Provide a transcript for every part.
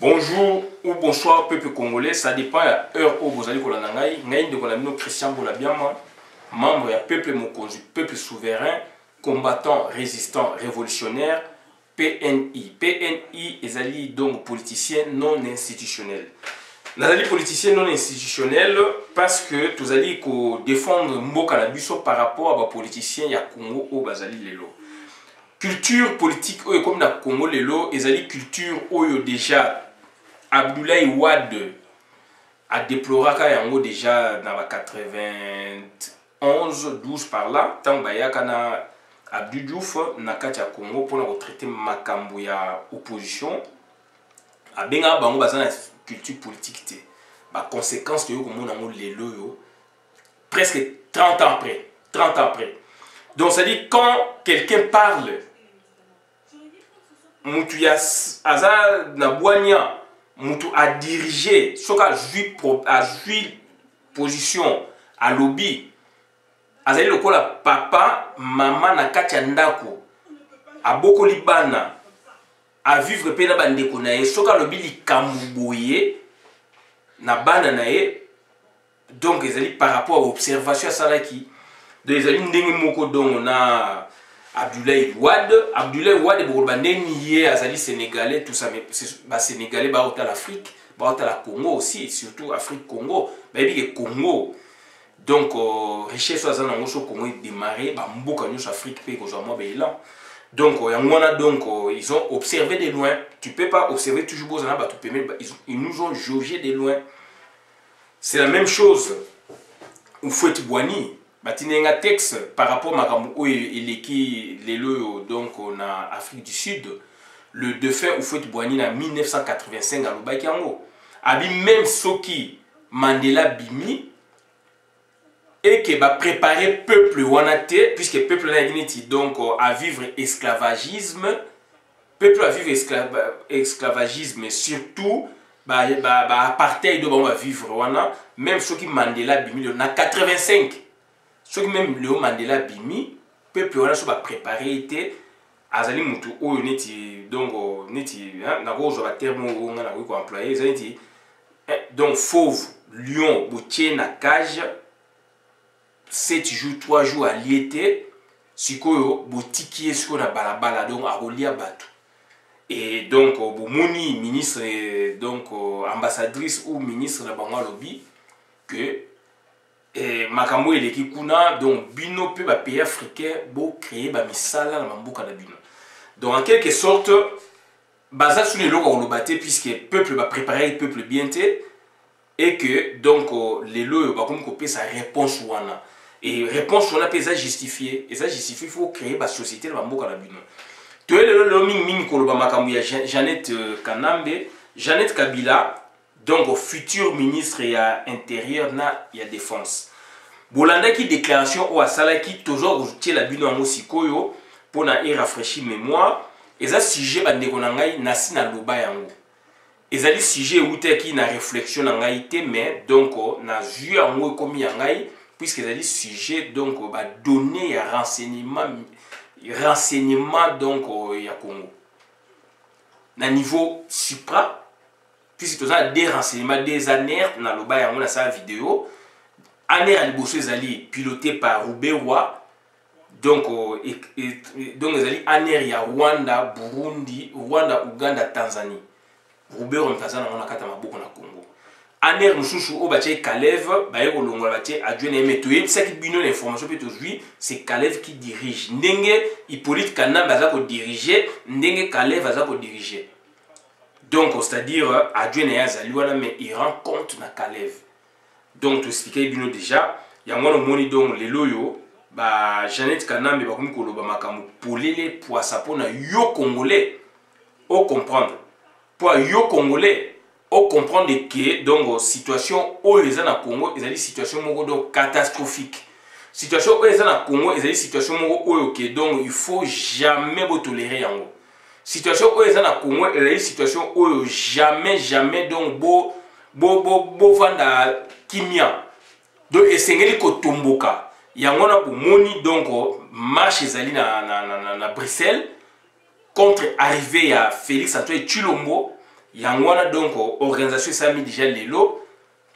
Bonjour ou bonsoir peuple congolais, ça dépend de l'heure où vous allez pour la nangaï. Ngaïn de Kolamino Christian Boulabiama, membre du peuple Mokonzi, peuple souverain, combattant, résistant, révolutionnaire, PNI. PNI est donc politicien non institutionnel. Nazali politicien non institutionnel parce que tous allez défendre Mboka Nabiso par rapport à des politiciens ya Congo ou Bazali Lelo. Culture politique comme na Congo Lelo, ezali culture oyo déjà Abdoulaye Wade a déploré yango déjà dans la 91 12 par là tant bayaka na Abdou Diouf na kati ya Congo pour traiter makambo ya opposition abenga bango bazana culture politique té ba conséquence de yo komona ngo lelo yo presque 30 ans après donc ça dit quand quelqu'un parle mutu ya aza na boania mutu a dirigé soka a joué position à lobby azali lokola papa maman na kati ya ndako abokoli bana a vivre pe na bandeko na ye soka lobby likambo boye na bana na ye donc ezali par rapport à observation salaki de ezali ndenge moko donc na Abdoulaye Wade pour bandeni azali sénégalais tout ça mais ba sénégalais ba ota l'Afrique ba ota la Congo aussi surtout Afrique Congo ba bi Congo donc richesse azana ngoso Congo démarrer ba mboka nyos Afrique pe ko moi belan donc yangwana donc ils ont observé de loin tu peux pas observer toujours bozana ba tout ils nous ont jaugé de loin c'est la même chose au Fouet Boigny Batinenga texte par rapport à Eleki Lelo donc en Afrique du Sud le défunt Houphouët Boigny en 1985 à Lubakiango abi même Soki Mandela Bimi et que va préparer peuple wanate puisque peuple na dignité donc à vivre esclavagisme peuple à vivre esclavagisme surtout apartheid de va vivre wana même Soki Mandela Bimi en 85 ceux qui même Léo Mandela Bimi, peuple on a soit préparé était azali mutu oyo neti donc neti na rozo ba terme on a ko employer zati donc fauve lion boutier na cage 7 jours 3 jours à liété sikoyo botiki esko na balabala donc a rolia batu et donc bomoni ministre donc ambassadrice ou ministre de bango lobby que makambo eleki kuna donc bino pe ba pays africain bo créer ba misala na mboka na bino donc en quelque sorte baza sur les loko lobate puisque peuple va préparer le peuple bien té et que donc les lois ba comme copier sa réponse wana et réponse wana pe ça justifier et ça justifie il faut créer ba société na mboka na bino to le ming ko loba makambo ya Jeannette Kanambe Jeannette Kabila donc futur ministre ya intérieur na ya défense bolanda qui déclaration ou asala qui toujours outil la bino ngo sikoyo pour na rafraîchir mémoire eza sujet bandeko na ngai nasi na loba yango ezali sujet outé qui na réflexion na ngai té mais donc na vu yango komi ya ngai puisque ezali sujet donc ba donner ya renseignement donc ya Congo na niveau supra puisque tous a des renseignements des ANER na loba yango na sa vidéo ANER aliboso ezali piloté par Rubewa donc donc ezali ANER ya Rwanda Burundi Rwanda Uganda Tanzanie Rubewa mtazana na kata maboko na Congo ANER mususu o batie Kalev baye ko longola batie adjoint metoye saki bino l'information peut aujourd'hui c'est Kalev qui dirige ndenge Hippolyte Kanamba aza ko diriger ndenge Kalev aza ko diriger donc c'est-à-dire adjoint yazali wana mais il rend compte na Kalev donc tu expliquer bino déjà yango no moni donc les loyo ba Jeannette Kanambe ba komi koloba makambo polele poisa pona yo congolais au comprendre pour yo congolais au comprendre que donc situation o les na Congo ezali situation moko donc catastrophique situation o les na Congo ezali situation moko oyo que donc il faut jamais tolérer yango situation o les na Congo ezali situation oyo jamais donc bo vanda kimia donc esengeli ko tomboka yango na bomoni donc marche ezali na Bruxelles contre arrivée à Félix Antoine Tshilombo Yangwana donc organisation ça mis déjà l'élo,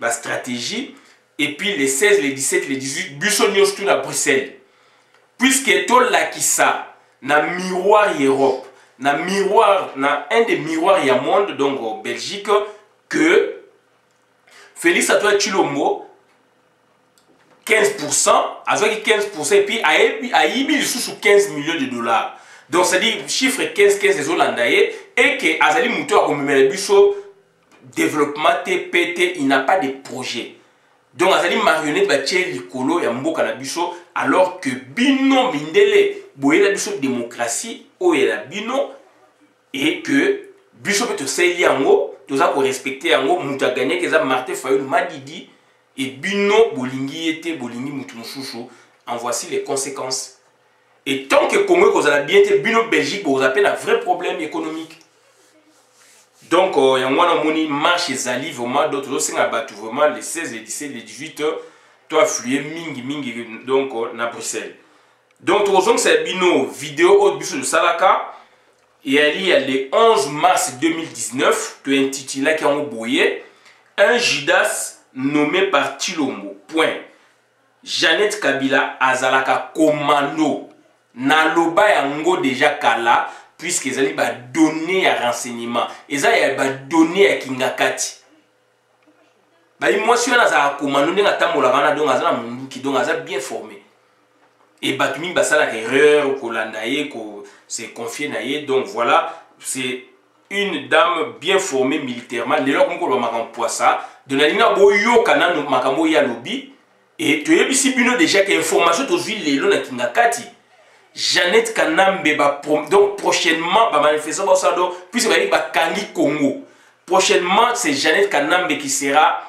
la stratégie et puis les 16, les 17, les 18 Bussonios tout à Bruxelles. Puisque tout là qui ça na miroir Europe, na miroir na un des miroirs ya monde donc en Belgique que Félix Antoine Tshilombo 15%, à 15% et puis à 15 millions de dollars. Donc ça dit chiffre 15 des Hollandais et que Azali Mouto a comme développement TPT, il n'a pas de projet. Donc Azali marionnette va tirer l'icolo et mboka na biso alors que bino mindele boye la biso démocratie o la bino et que biso peut te saisir yango, tu as respecter yango, muta gagner que ça Martin Fayulu Madidi et bino bolingi ete bolingi mutu mususu. En voici les conséquences. Et tant que Congo vous avez bien été bino Belgique vous avez un vrai problème économique. Donc il y a un marche zali vraiment d'autres aussi vraiment les 16 les 17 les 18 toi affluer mingi donc na Bruxelles. Donc toujours c'est bino vidéo au bus de Salaka. Et il y a le 11 mars 2019 tu intitulé qui ont boyé un Judas nommé par Tshilombo. Point. Jeannette Kabila azalaka commando na loba yango déjà kala puisque ezali ba donner à renseignement ezali ba donner à kingakati ba émotion azala commando ndinga tambola bana donc azala mundu ki donc azala bien formé et batumi basala erreur ko landa ye ko se confier na ye donc voilà c'est une dame bien formée militairement les gens ko lo makampo ça de la ligne boyo kana no makambo ya lobby. Et tu as vu déjà que l'information aujourd'hui les na kingakati Jeannette Kanambe donc prochainement va manifester ça donc puisque va kangi Congo prochainement c'est Jeannette Kanambe qui sera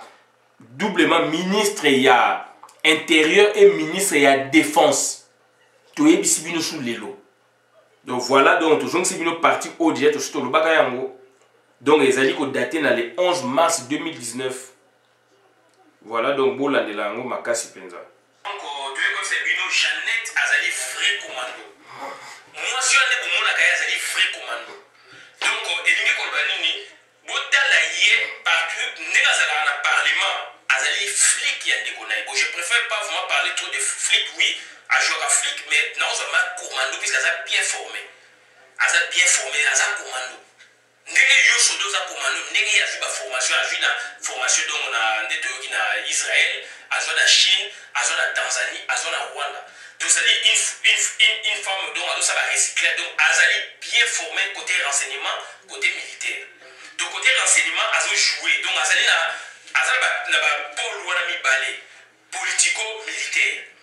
doublement ministre il y a intérieur et ministre il y a défense tu as vu sous les lots donc voilà donc toujours c'est une partie au déjà tout le bagayango donc les alliés ont daté dans le 11 mars 2019. Voilà donc bon la langue makasi penza. Donc tu es comme c'est bino Jeannette azali vrai commando. Moi si on est pour mon akaya azali vrai commando. Donc elingi ko banini botala ye partout ndeka zala na parlement azali flic ya ndeko na. Bon je préfère pas vraiment parler trop de flic oui, à jouer à flic mais non seulement commando puisque azali bien formé. Azali bien formé, azali commando. Ndenge yo sodo za commando ndenge ya zuba formation a na formation donc na ndeto yoki na Israël azwa na Chine azwa na Tanzanie azwa na Rwanda donc ça dit une femme donc azo ça va recycler donc azali bien formé côté renseignement côté militaire donc côté renseignement azo jouer donc azali na ba pôle wana mibale politico militaire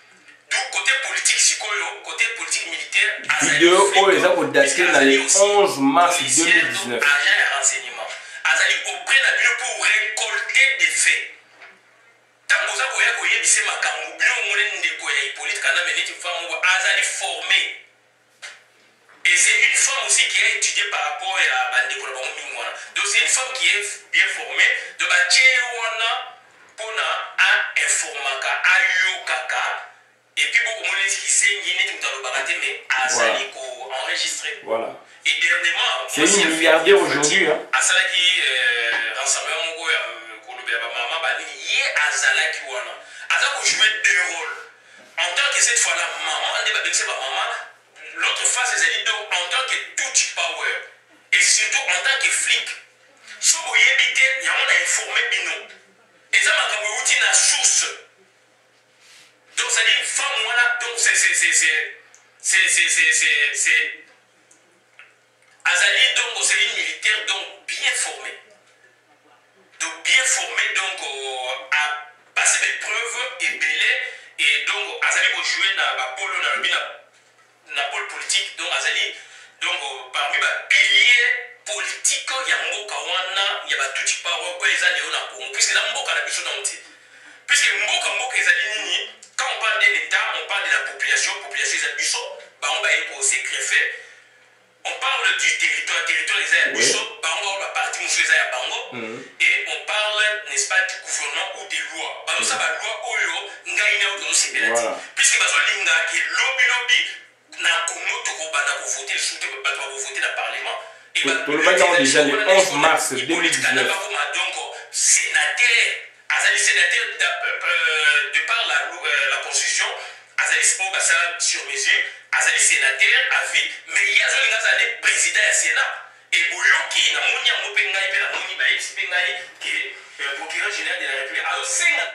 donc côté politique sikoyo côté politique militaire vidéo o eza ko dater na le 11 mars 2019 agent de renseignement azali auprès de bureau pour récolter des faits tant que ça koya koyebise makambo bino mone ndeko ya Hippolyte Kanambe neti femme azali formé et c'est une femme aussi qui a étudié par rapport à bandeko na bango mingwana donc c'est une femme qui est bien formée de ba wana pona a informaka ayokaka. Et puis beaucoup de gens qui disent mais Azali ko enregistré. Voilà. Et dernièrement, c'est une milliardaire aujourd'hui hein. Azalaki rassemblement ko kolobe ba maman ba ni ye Azalaki wana. Azako jouer deux rôles. En tant que cette fois-là maman, on débat c'est ba maman, l'autre face c'est donc en tant que tout power et surtout en tant que flic. So boyebite yamona informé bino. Et ça m'a comme outil na source. Donc ça dit femme voilà donc c'est Azali donc c'est une militaire donc bien formée donc à passer des preuves et belé et donc Azali pour jouer dans la pôle na pôle politique donc Azali donc parmi les piliers politiques il y a mboka wana il y a tout type power quoi les alliés na Congo puisque la mboka na biso donc puisque mboka ezali nini. Quand on parle de l'État, on parle de la population est à Busso, on va aussi greffé. On parle du territoire est à Busso, on va partir est à Bango, et on parle, n'est-ce pas, du gouvernement ou des lois. Ça va loi Oyo, Ngaïna ou c'est puisque Bazolinga qui lobby, na Congo, tu vas voter le soutien, tu vas voter le Parlement. Tout le monde déjà le 11 mars 2019. Donc, sénateur, azali sénateur de par la Constitution, azali sur mesure, azali sénateur à vie, mais il y a azali président du Sénat. Et Boyoki, na moni yango pe ngai pe na moni ba yesi pe ngai que procureur général de la République a senga.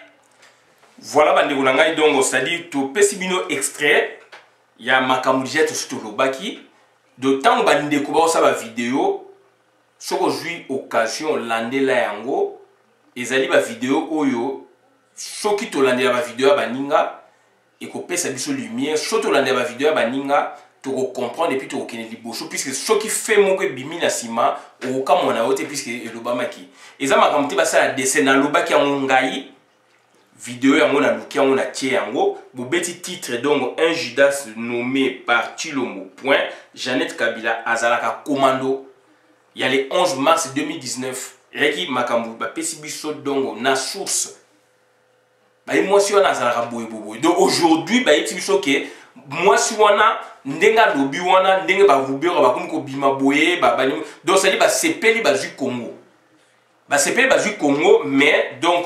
Voilà bandeko na ngai donc c'est-à-dire to pesi bino extrait ya makambo jet surtout lobaki de temps bandeko ba osaba vidéo soko jui occasion landela yango ezali ba vidéo oyo soki to landela ba vidéo ya baninga et ko pesa biso lumière soto landela ba vidéo ya baninga to comprendre et puis to kene liboso puisque soki fait moko bimi na sima o ka mona ote puisque elobamaki eza makambo te basala dessin na lobaki ya ngai vidéo yango na luki yango na tie yango bobeti titre donc un Judas nommé par Tshilombo point Jeannette Kabila azalaka commando il y a le 11 mars 2019 reki makambo ba pesi biso donc na source ba émotion azalaka boye boye donc aujourd'hui ba yeti biso ke moi si wana ndenga lobi wana ndenge ba vubero ba komi ko bima boye ba donc ça dit ba sepeli ba ju Congo. Bah c'est pas du Congo, mais donc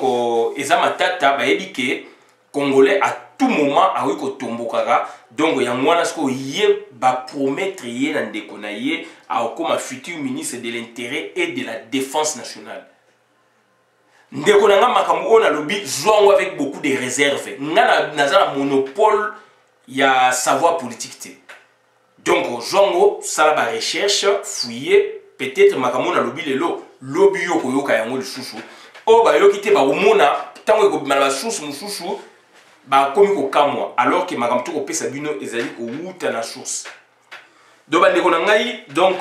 eza matata ba yebike congolais à tout moment a wiko tombokaka donc ya mwana sko yé ba promettre yé na ndeko na yé a comme futur ministre de l'intérêt et de la défense nationale. Ndeko na nga makambo on a lobby jouant avec beaucoup de réserves. Nga na monopole ya savoir politique té. Donc jongo ça ba recherche fouiller peut-être makambo na lobby lelo lobby yo koyoka yango lisusu o ba yoki te ba omona tango ko bimala source mususu ba komi ko kamwa alors que makambo to ko pesa bino ezali ko wuta na source do ba ndeko na ngai donc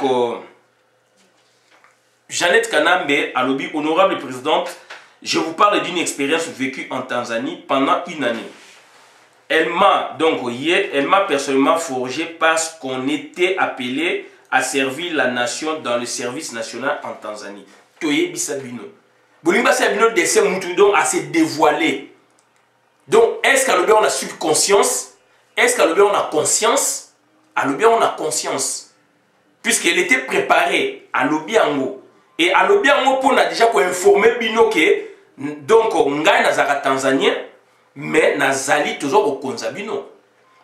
Jeannette Kanambe a lobby honorable présidente, je vous parle d'une expérience vécue en Tanzanie pendant une année. Elle m'a personnellement forgé parce qu'on était appelé à servir la nation dans le service national en Tanzanie. Toye Bisabino. Bolimba Sabino descend Moutouidon à se dévoiler. Donc, est-ce qu'à l'obé on a subconscience? Est-ce qu'à l'obé on a conscience? À l'obé on a conscience. Puisqu'elle était préparée à l'obé en haut. Et à l'obé en haut, on a déjà informé Bino que donc, on a un Tanzanien, mais nazali toujours au Konzabino.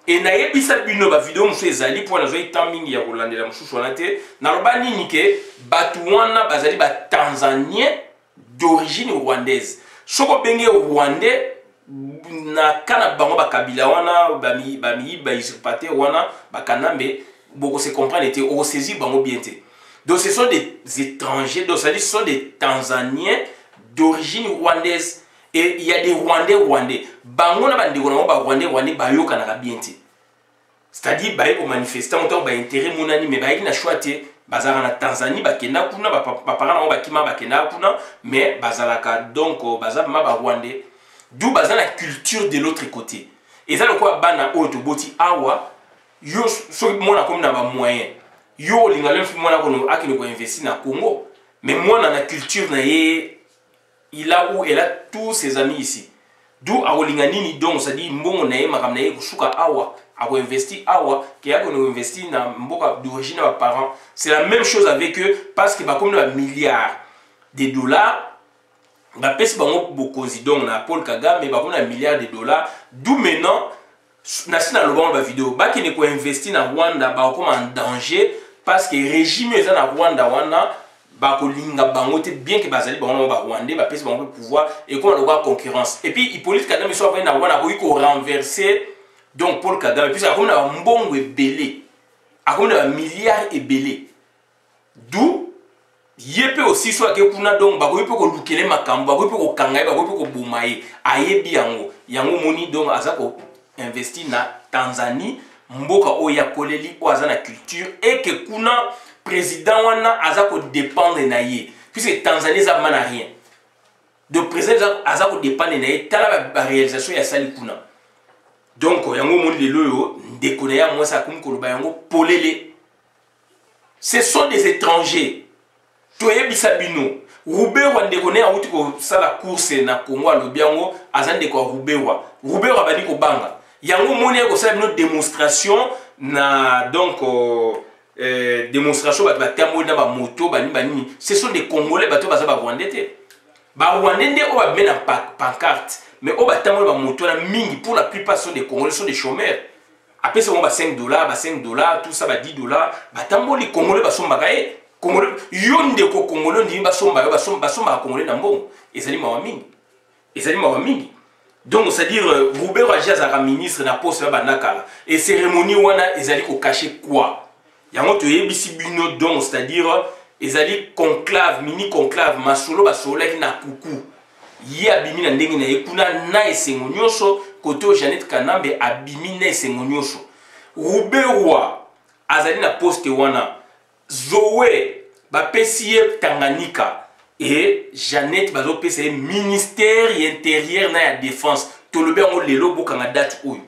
Et na yebisa bino ba vidéo musu ezali pour na zoyi timing ya kolandela mususu wana te na loba nini ke batu wana bazali ba Tanzanien d'origine rwandaise soko benge rwandais na kana bango ba kabila wana ba usurpateur wana ba kanambe boko se comprendre était au saisir bango bien te. Donc ce sont des étrangers, donc ça dit ce sont des Tanzaniens d'origine rwandaise. Et il y a des Rwandais. Bango na bandeko na ba Rwandais bayoka na bienti. C'est-à-dire ba ko manifester en tant ba intérêt monani mais ba na choité bazara na Tanzanie ba kenda kuna ba parana na ba kima ba kenda kuna mais bazalaka donc bazaba ma ba Rwandais. D'où bazala la culture de l'autre côté. Et ça le quoi bana auto boti awa yo so mona comme na ba moyen. Yo lingale fi mona ko no akino ko investir na Congo. Mais moi na culture na ye il a où elle a tous ses amis ici. D'où a Olinganini donc ça dit mbongo na ye makam na ye kusuka awa, a investi awa, qui a investi na mboka d'origine à parents. C'est la même chose avec eux parce que bah comme un milliard de dollars, bah pèse bango bokozi donc na Paul Kagame mais bah comme un milliard de dollars. D'où maintenant national le bon la vidéo bah qui ne peut investir na Rwanda bah comme en danger parce que régime est na Rwanda wana bakolinga bango te bien que bazali bango ba Rwandais ba pèse bango pouvoir et qu'on a concurrence et puis Hippolyte Kagame soit venu na wana ko renverser donc Paul Kagame puis ça comme na mbongo ebelé a comme na milliards ebelé d'où yepé aussi soit que kuna donc ba ko ko lukele makambo ba ko kangai ba ko bomaye ayebi yango moni donc azako investi na Tanzanie mboka oya koleli o azana culture et que kuna président wana azako dépendre na ye puisque Tanzanie ça mana rien de président azako dépendre na ye tala ba réalisation ya sali kuna donc yango mon lelo yo ndekona ya moi ça comme koloba yango polele ce sont des étrangers toye bisabino Rubewa ndekone a uti ko sala course na Congo alobiango azande ko Rubewa bani ko banga yango moni ko sala une démonstration na donc démonstration bato batamoli na bamoto banini ce sont des Congolais bato baza barwandais te barwandais nde oyo babime na pancarte mais oyo batamoli bamoto na mingi pour la plupart sont des Congolais, sont des chômeurs apesi bango ba 5 dollars ba 5 dollars tout ça ba 10 dollars batamoli Congolais basombaka ye Congolais yo ndeko Congolais ndimi basomba yo basomba Congolais na mbongo ezali mawa mingi donc c'est-à-dire Roubert Roger azaka ministre na poste na banakala et cérémonie wana ezali ko cacher quoi yango to yebisi bino donc c'est-à-dire ezali conclave mini conclave masolo basolaki na kuku ye abimi na ndenge na ekuna na esengo nyonso koto Jeannette Kanambe abimi na esengo nyonso Roubert azali na poste wana Zoé bapesi ye Tanganyika et Jeannette bazo pese ministère intérieur na ya défense to lobe ngo lelo bokanga date oyo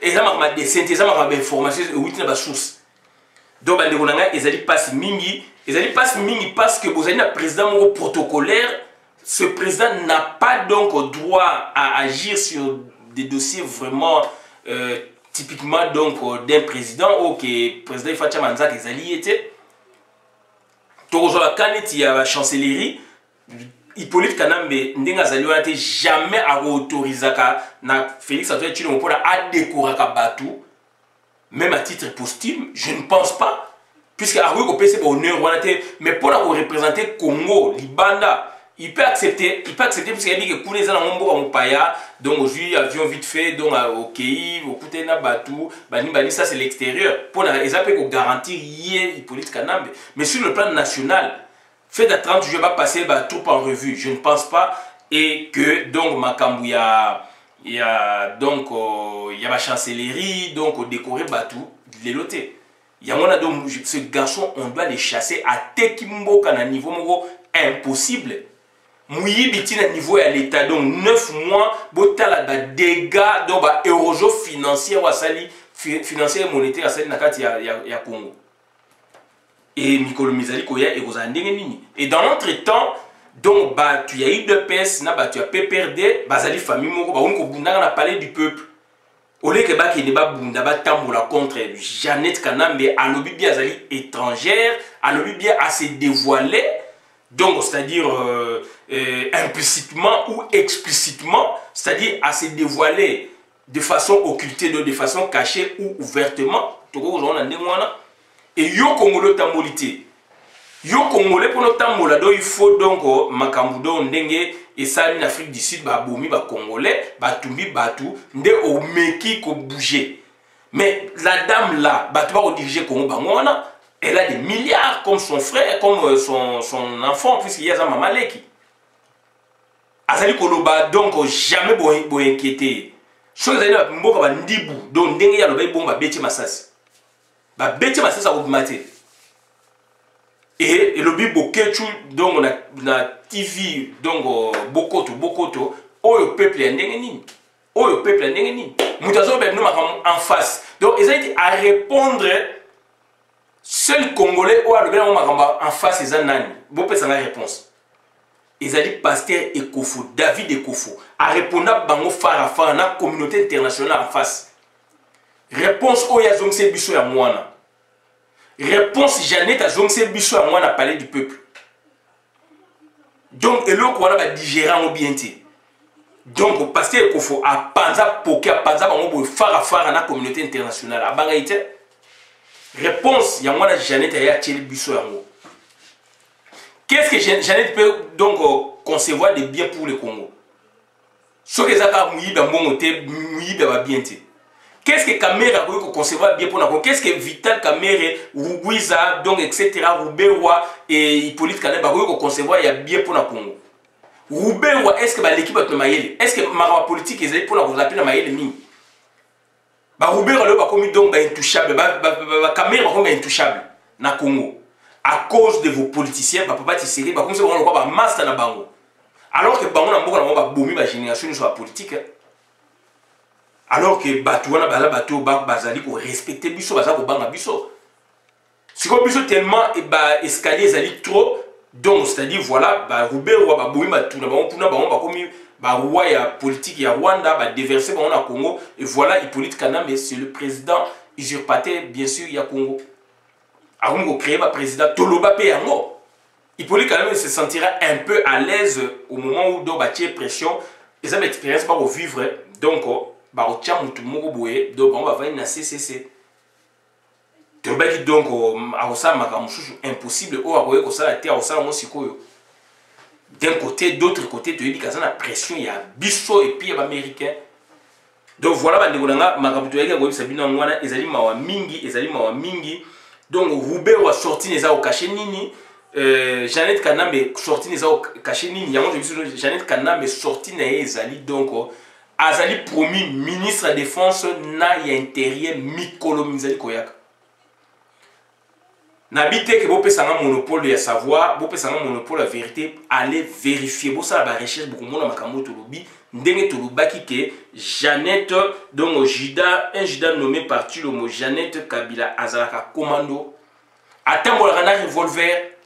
ezama ma descente ezama ma information outi na ba source donc bande konanga ezali passe mingi parce que bozali na président moko protocolaire ce président n'a pas donc droit à agir sur des dossiers vraiment typiquement donc d'un président OK président Fatia Manzak ezali était tozo la kaneti ya chancellerie Hippolyte Kanambe ndenga zali wana te jamais a autorisaka na Félix Antoine Tshilombo pour a décoraka batu même à titre posthume je ne pense pas puisque a ko pese honneur wana te mais pour la représenter Congo Libanda il peut accepter parce qu'il dit que pour les ans on paya donc aujourd'hui avion vite fait donc au pays au côté na batu bani ça c'est l'extérieur pour les appels pour garantir hier Hippolyte Kanambe mais sur le plan national fait de 30 je vais pas passer tout en revue je ne pense pas et que donc makambu il y a donc il y a la chancellerie donc décorer batou les loter il y a mon donc ce garçon on doit les chasser à tekimbo kana niveau moko impossible Mouyibi tina niveau à l'état donc 9 mois botala da dégâts donc ba érosion financière wasali financière et monétaire asali nakati ya Congo et Mikolo Mizali koya et kozandenge nini et dans l'entretemps donc bah tu y a eu deux PS na bah tu as PPRD bazali famille moko ba onko bundanga na palais du peuple ole ke ba ki ne ba bunda ba tambola contre Jeannette Kanambe alobi bien azali étrangère alobi bien assez dévoilé donc c'est-à-dire implicitement ou explicitement, c'est-à-dire à se dévoiler de façon occultée, de façon cachée ou ouvertement. Et yo Congolais tambolité. Yo Congolais pour notre tambola, il faut donc makambudo ndenge et ça en Afrique du Sud, ba boumi ba Congolais, ba tumbi batu, nde o meki ko bouger. Mais la dame là, ba tu vas diriger Congo bangwana. Elle a des milliards comme son frère, comme son enfant, puisqu'il y a un mamaleki. Azali Koloba, donc jamais bon inquiéter. Chose à mboka ba ndibu, donc ndenge ya loba bomba beti masasi. Ba beti masasi a augmenté. Et le bibo kechu donc na TV donc bokoto oyo peuple ya ndenge nini. Oyo peuple ya ndenge nini. Mutazo be no en face. Donc ils ont été à répondre. Seul Congolais ou en face ils ont bon peut la réponse. Ils ont dit Pasteur Ekofo, David Ekofo, a répondu à bango fara na communauté internationale en face. Réponse Oya Zongse Bisso ya Mwana. Réponse Jeannette à Zongse Bisso ya Mwana palais du peuple. Donc elo ko wana ba digérant au bienté. Donc Pasteur Ekofo a panza poké a panza bango fara na communauté internationale a bangaïté. Réponse, il y a moi Jeannette a tiré biso yango. Qu'est-ce que Jeannette peut donc concevoir de bien pour le Congo? Ce que ça a mouillé dans mon côté, mouillé dans la bienté. Qu'est-ce que Kamera peut concevoir bien pour le Congo? Qu'est-ce que Vital Kamera, Rugwiza, donc etc. Roubewa et Hippolyte Kanambe peut concevoir bien pour le Congo? Roubewa, est-ce que l'équipe va te mailler? Est-ce que ma politique est pour vous appeler la mailler mine? Ba Roubert le ba komi donc ba intouchable ba caméra ba komi intouchable na Congo à cause de vos politiciens ba papa tiseri ba komi se ba ba master na bango alors que bango na mboka na ba bomi ba génération sur la politique alors que batu wana bala bato ba bazali ko respecter biso baza ko banga biso siko biso tellement et ba escalier zali trop donc c'est-à-dire voilà ba Roubert wa ba bomi ba tuna ba puna ba komi bah roi ya politique ya Rwanda bah déverser bah on a Congo et voilà Hippolyte Kanambe c'est le président usurpateur bien sûr il y a Congo avant de créer le président Toloba Peyango. Hippolyte quand même se sentira un peu à l'aise au moment où donc bâtir pression et ça l'expérience pas vivre donc bah au tient mutu moko boye donc on va voir une CCC Toloba qui donc à ça makamushushu impossible au akoye ko ça la terre au ça on sikoyo d'un côté d'autre côté tu dis que ça la pression il y a biso et puis américain donc voilà bande kolanga makamutu yake ko bisabina ngwana ezali mawa mingi donc Roubaix wa sorti les a au caché nini Jeannette Kanambe sorti les a au caché nini yango je Jeannette Kanambe sorti na ezali donc azali promis ministre de défense na ya intérieur mikolo mizali koyaka n'habite que vous pouvez un monopole de savoir, vous pouvez un monopole de la vérité, allez vérifier, vous savez la recherche beaucoup moins dans Makambo Tolobi, ndenge Tolobaki que Jeannette donc Jida, un Jida nommé par Tulomo Jeannette Kabila Azalaka commando, attends la rana revolver,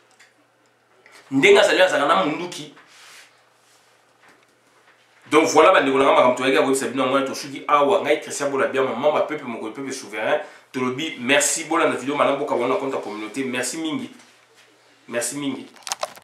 ndenge Azalaka munduki. Donc voilà, bande kolanga makambo toyaka ko sabina ngwana to shuki awa ngai Christian Bola bien maman ma peuple mon peuple souverain Tolobi merci bola na vidéo malambo ka wana compte communauté merci mingi